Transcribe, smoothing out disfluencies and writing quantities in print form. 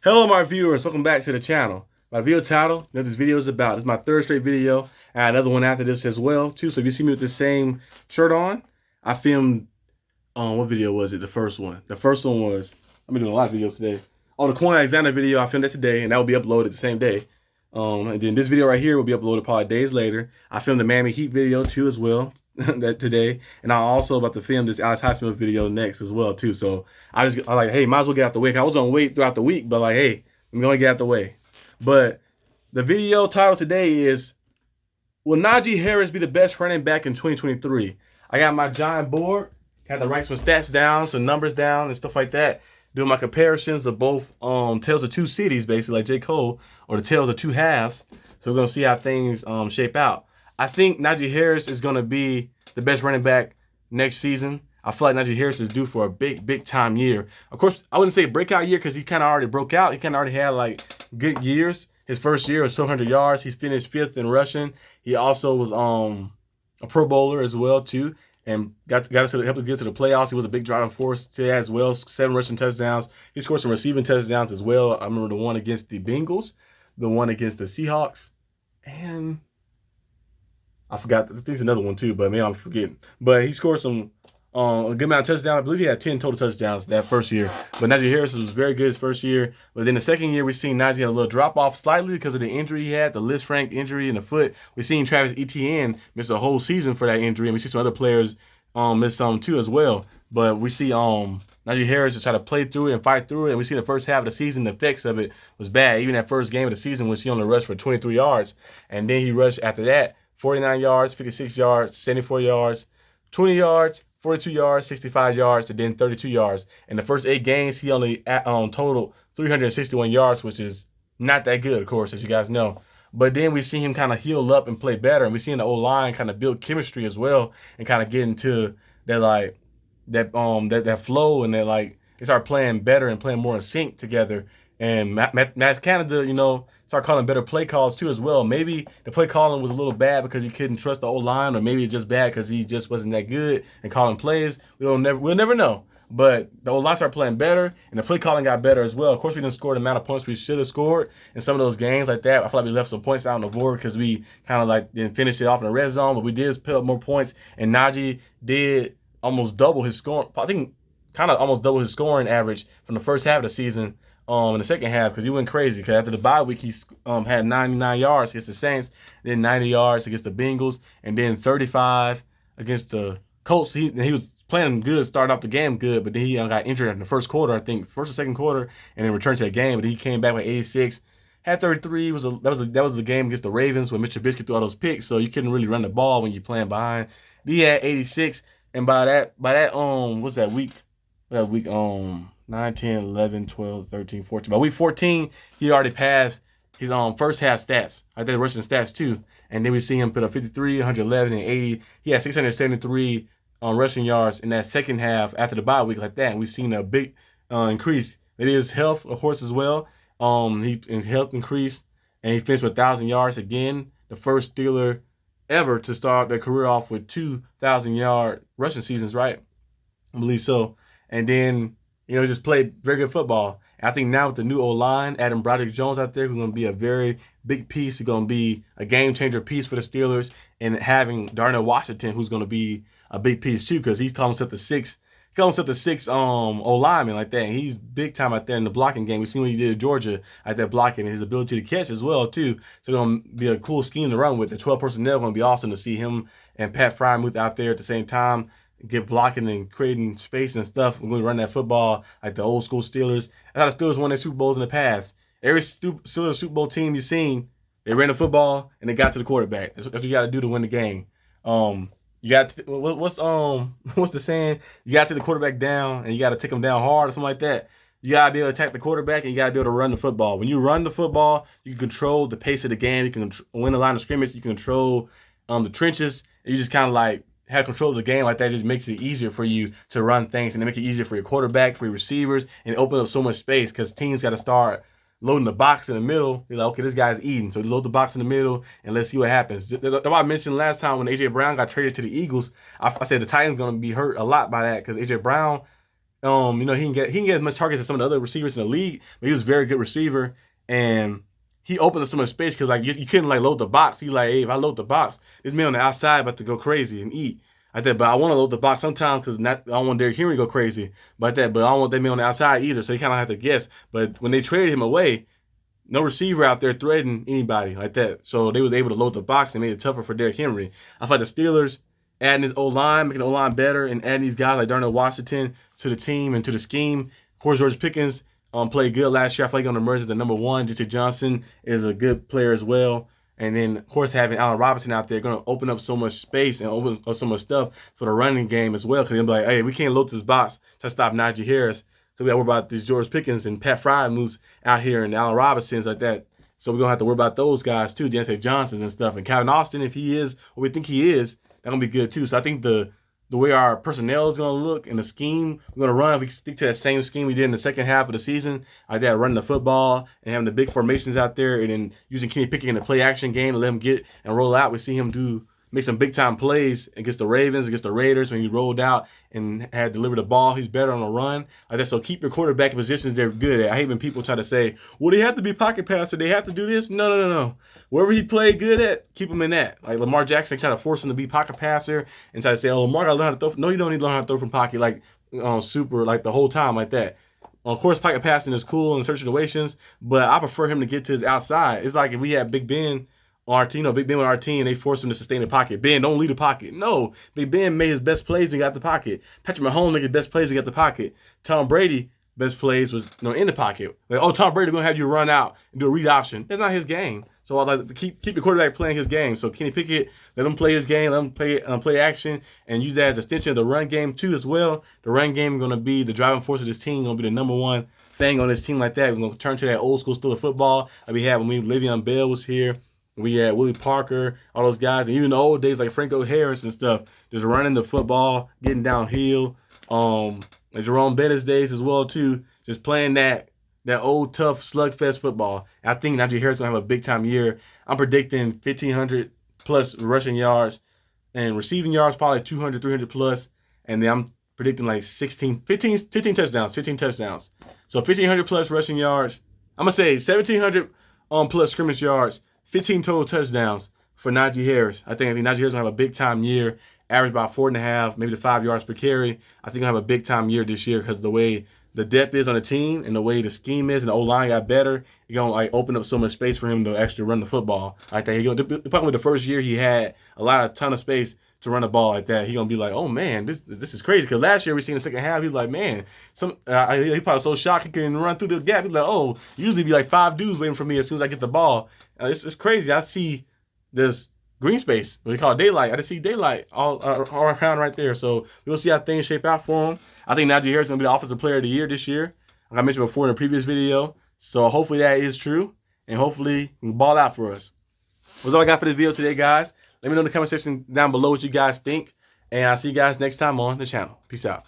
Hello, my viewers. Welcome back to the channel. My video title, what this video is about. This is my third straight video. I had another one after this as well, too. So if you see me with the same shirt on, I filmed, what video was it? The first one. The first one was, I've been doing a lot of videos today. Oh, the Quan Alexander video, I filmed that today, and that will be uploaded the same day. And then this video right here will be uploaded probably days later. I filmed the Miami Heat video, too, as well, that today. And I'm also about to film this Alex Highsmith video next as well, too. So I like, hey, might as well get out the way. I was on wait throughout the week, but like, hey, I'm going to get out the way. But the video title today is, will Najee Harris be the best running back in 2023? I got my giant board. Had to write some stats down, some numbers down, and stuff like that. Doing my comparisons of both tales of two cities, basically, like J. Cole, or the tales of two halves. So we're going to see how things shape out. I think Najee Harris is going to be the best running back next season. I feel like Najee Harris is due for a big time year. Of course, I wouldn't say a breakout year because he kind of already broke out. He kind of already had like good years. His first year was 1,200 yards. He finished 5th in rushing. He also was a Pro Bowler as well too, and got us to help us get to the playoffs. He was a big driving force to that as well. 7 rushing touchdowns. He scored some receiving touchdowns as well. I remember the one against the Bengals, the one against the Seahawks, and I forgot. I think it's another one too, but maybe I'm forgetting. But he scored some a good amount of touchdowns. I believe he had 10 total touchdowns that first year. But Najee Harris was very good his first year. But then the second year, we seen Najee had a little drop off slightly because of the injury he had, the Liz Frank injury in the foot. We seen Travis Etienne miss a whole season for that injury, and we see some other players miss some too as well. But we see Najee Harris just try to play through it and fight through it. And we see the first half of the season, the effects of it was bad. Even that first game of the season, which he only rushed for 23 yards. And then he rushed after that 49 yards, 56 yards, 74 yards, 20 yards, 42 yards, 65 yards, and then 32 yards. In the first 8 games, he only totaled 361 yards, which is not that good, of course, as you guys know. But then we see him kind of heal up and play better, and we see the O-line kind of build chemistry as well, and kind of get into that that flow, and that they start playing better and playing more in sync together. And Matt Canada, start calling better play calls too as well. Maybe the play calling was a little bad because he couldn't trust the O-line, or maybe it's just bad because he just wasn't that good in calling plays. We'll never know. But the O-line started playing better, and the play calling got better as well. Of course, we didn't score the amount of points we should have scored in some of those games like that. I feel like we left some points out on the board because we kind of didn't finish it off in the red zone, but we did put up more points, and Najee did almost double his scoring. I think kind of almost double his scoring average from the first half of the season in the second half, because he went crazy. Because after the bye week, he had 99 yards against the Saints, then 90 yards against the Bengals, and then 35 against the Colts. He was playing good, started off the game good, but then he got injured in the first quarter, I think, first or second quarter, and then returned to the game. But he came back with 86, had 33. That was the game against the Ravens when Mitch Trubisky threw all those picks, so you couldn't really run the ball when you're playing behind. He had 86, and by that what's that week? That week 9, 10, 11, 12, 13, 14. By week 14, he already passed his first half stats. I did rushing stats too. And then we see him put up 53, 111, and 80. He had 673 rushing yards in that second half after the bye week like that. And we've seen a big increase. Maybe his health, of course, as well. His health increased, and he finished with 1,000 yards again. The first Steeler ever to start their career off with 2,000-yard rushing seasons, right? I believe so. And then, just played very good football. And I think now with the new O-line, Adam Broderick Jones out there, who's going to be a very big piece. He's going to be a game-changer piece for the Steelers. And having Darnell Washington, who's going to be a big piece too, because he's calling himself the sixth O-lineman like that. And he's big time out there in the blocking game. We've seen what he did at Georgia at that blocking, and his ability to catch as well too. So it's going to be a cool scheme to run with. The 12 personnel going to be awesome to see him and Pat Frymouth out there at the same time, get blocking and creating space and stuff. We're going to run that football like the old school Steelers. That's how the Steelers won their Super Bowls in the past. Every Steelers Super Bowl team you've seen, they ran the football and they got to the quarterback. That's what you got to do to win the game. You got what's the saying? You got to the quarterback down and you got to take him down hard or something like that. You got to be able to attack the quarterback, and you got to be able to run the football. When you run the football, you can control the pace of the game. You can win the line of scrimmage. You can control the trenches. And you just kind of have control of the game like that. Just makes it easier for you to run things, and it make it easier for your quarterback, for your receivers, and open up so much space because teams got to start loading the box in the middle. You're like, okay, this guy's eating. So load the box in the middle, and let's see what happens. That's what I mentioned last time when A.J. Brown got traded to the Eagles. I said the Titans going to be hurt a lot by that because A.J. Brown He can get as much targets as some of the other receivers in the league, but he was a very good receiver, and he opened up so much space because like you couldn't like load the box. He like, hey, if I load the box, this man on the outside about to go crazy and eat. Like that, but I want to load the box sometimes because I don't want Derrick Henry to go crazy but I don't want that man on the outside either. So he kind of have to guess. But when they traded him away, no receiver out there threatening anybody like that. So they was able to load the box and made it tougher for Derrick Henry. I feel like the Steelers adding his O-line, making the O-line better, and adding these guys like Darnell Washington to the team and to the scheme. Of course, George Pickens played good last year. I feel like on the emerge as the number one. J.J. Johnson is a good player as well. And then, of course, having Allen Robinson out there going to open up so much space and open up so much stuff for the running game as well. Because they'll be like, hey, we can't load this box to stop Najee Harris. So we got to worry about these George Pickens and Pat Fryermuths out here and Allen Robinsons like that. So we're going to have to worry about those guys too, Deontay Johnsons and stuff. And Calvin Austin, if he is what we think he is, that's going to be good too. So I think the way our personnel is going to look and the scheme we're going to run, if we stick to that same scheme we did in the second half of the season, like that, running the football and having the big formations out there and then using Kenny Pickett in the play action game to let him get and roll out. We see him make some big time plays against the Ravens, against the Raiders when he rolled out and had delivered the ball. He's better on the run. Like that. So keep your quarterback positions they're good at. I hate when people try to say, well, they have to be pocket passer. They have to do this. No. Wherever he played good at, keep him in that. Like Lamar Jackson trying to force him to be pocket passer and try to say, oh, Lamar got to learn how to throw. No, you don't need to learn how to throw from pocket like super like the whole time like that. Of course, pocket passing is cool in certain situations, but I prefer him to get to his outside. It's like if we had Big Ben on our team, Big Ben with our team, they forced him to sustain the pocket. Ben, don't leave the pocket. No, Big Ben made his best plays when he got the pocket. Patrick Mahomes made his best plays when he got the pocket. Tom Brady, best plays was in the pocket. Like, oh, Tom Brady going to have you run out and do a read option. That's not his game. So I like to keep the quarterback playing his game. So Kenny Pickett, let him play his game, let him play action, and use that as an extension of the run game too as well. The run game is going to be the driving force of this team, going to be the number one thing on this team like that. We're going to turn to that old school Steelers football that we had when Le'Veon Bell was here. We had Willie Parker, all those guys, and even the old days like Franco Harris and stuff, just running the football, getting downhill. And Jerome Bettis days as well too, just playing that old tough slugfest football. And I think Najee Harris gonna have a big time year. I'm predicting 1,500 plus rushing yards and receiving yards probably 200, 300 plus, and then I'm predicting like 15 touchdowns. So 1,500 plus rushing yards. I'm gonna say 1,700 plus scrimmage yards. 15 total touchdowns for Najee Harris. I think Najee Harris will have a big time year, average about 4.5, maybe to 5 yards per carry. I think he'll have a big time year this year because the way the depth is on the team and the way the scheme is and the O-line got better, it's going to like open up so much space for him to actually run the football. Like that. Probably the first year he had a ton of space to run the ball like that. He's going to be like, oh, man, this is crazy. Because last year we seen the second half, he was like, man, he probably so shocked he couldn't run through the gap. He's like, oh, usually be like 5 dudes waiting for me as soon as I get the ball. It's crazy. I see this green space, what we call daylight. I just see daylight all around right there. So we'll see how things shape out for him. I think Najee Harris is going to be the Offensive Player of the Year this year, like I mentioned before in the previous video. So hopefully that is true, and hopefully he can ball out for us. That's all I got for this video today, guys. Let me know in the comment section down below what you guys think, and I'll see you guys next time on the channel. Peace out.